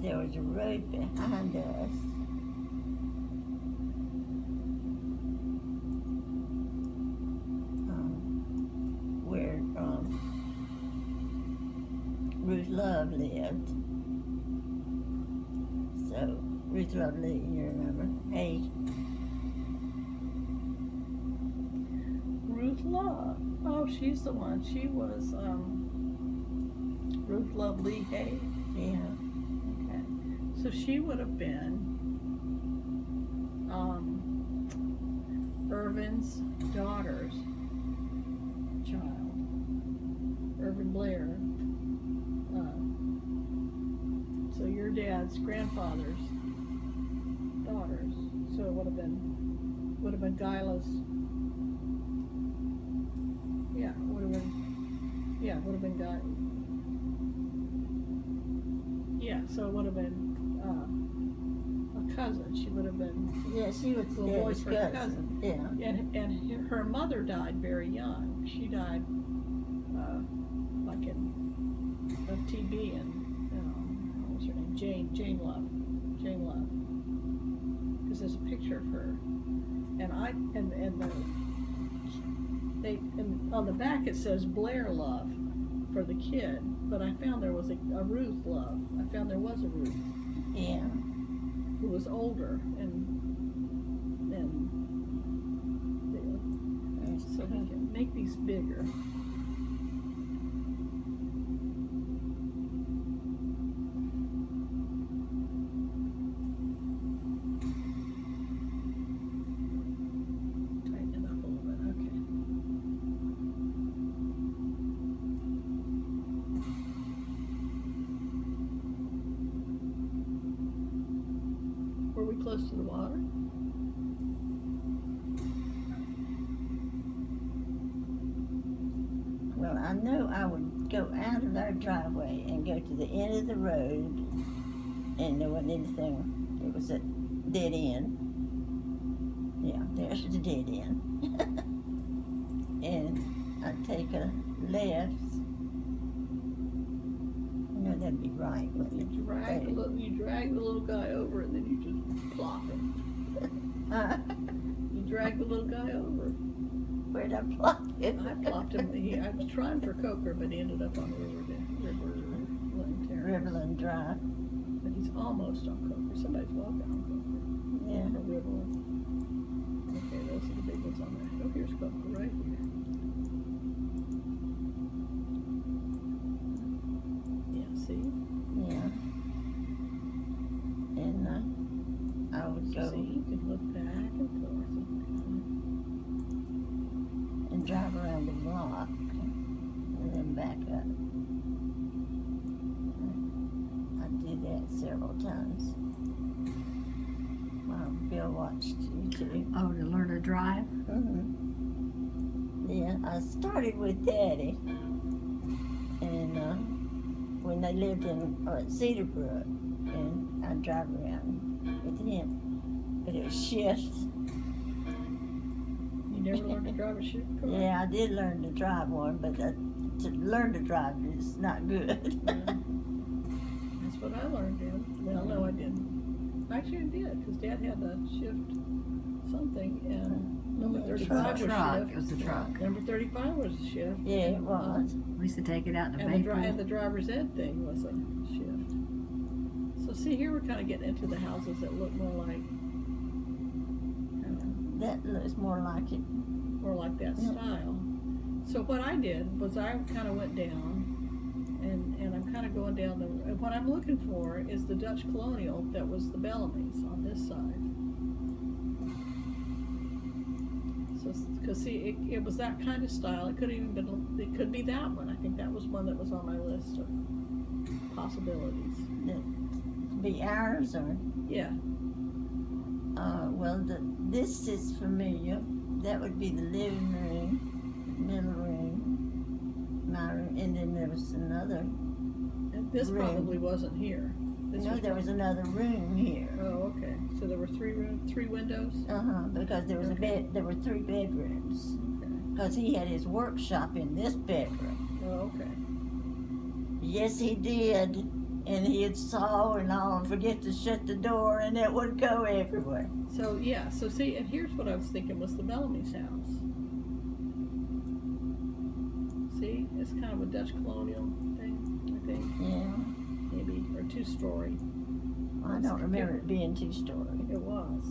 there was a road behind us. Where Ruth Love lived. So, Ruth Love Lee, you remember? Hey. Ruth Love. Oh, she's the one. She was Ruth Love Lee Hay. Yeah. Okay. So she would have been Irvin's daughter's child. Irvin Blair. So your dad's grandfather's daughters. So it would have been Gyla's. Yeah, would have been Guy. Yeah, so it would have been a cousin. She would have been. Yeah, she was the boy's first cousin. Yeah. And her mother died very young. She died like of TB and what was her name? Jane Love. Because there's a picture of her, and on the back it says Blair Love for the kid, but I found there was a Ruth Love. I found there was a Ruth. Yeah. Who was older and so we can make these bigger. Tighten it up a little bit, okay. Were we close to the water? Well, I know I would go out of our driveway and go to the end of the road, and there wasn't anything. It was a dead end. Yeah, there's the dead end. And I'd take a left. No, that'd be right, wouldn't it? You drag the little guy over, and then you just plop him. You drag the little guy over. Where'd I plop him? I plopped him. I was trying for Coker, but he ended up on Riverland Drive. But he's almost on Coker. Somebody's walking on Coker. Yeah. Or Riverland. Okay, those are the big ones on there. Oh, here's Coker right here. Yeah, see? Yeah. And I would go. See, you can look back and forth and drive around the block and then back up. I did that several times. While Bill watched you too. Oh, to learn to drive? Mm-hmm. Yeah, I started with Daddy, and when they lived in Cedarbrook, and I'd drive around with him, but it was shifts. You never learned to drive a shift car? Yeah, I did learn to drive one, but to learn to drive is not good. Yeah. That's what I learned in. Well, no, I didn't. Actually, I did, because Dad had a shift something, and number 35 was a shift. It was a truck. Number 35 was a shift. Yeah, it was. We used to take it out to And Maple. the driver's ed thing was a shift. So see, here we're kind of getting into the houses that look more like That looks more like it. more like that style. So what I did was I kind of went down, and I'm kind of going down and what I'm looking for is the Dutch Colonial that was the Bellamy's on this side. So, because see, it was that kind of style. It could be that one. I think that was one that was on my list of possibilities. Be ours or? Yeah. Well, this is familiar. That would be the living room, middle room, my room, and then there was another. And this room. probably wasn't here. There was another room here. Oh, okay. So there were three windows. Because there was a bed. There were 3 bedrooms. Okay. Because he had his workshop in this bedroom. Oh, okay. Yes, he did. and he'd saw and all and forget to shut the door, and it would go everywhere. So yeah, so see, and here's what I was thinking was the Bellamy's house. See, it's kind of a Dutch colonial thing, I think, Yeah, maybe, or two-story. I don't remember it being 2-story. It was.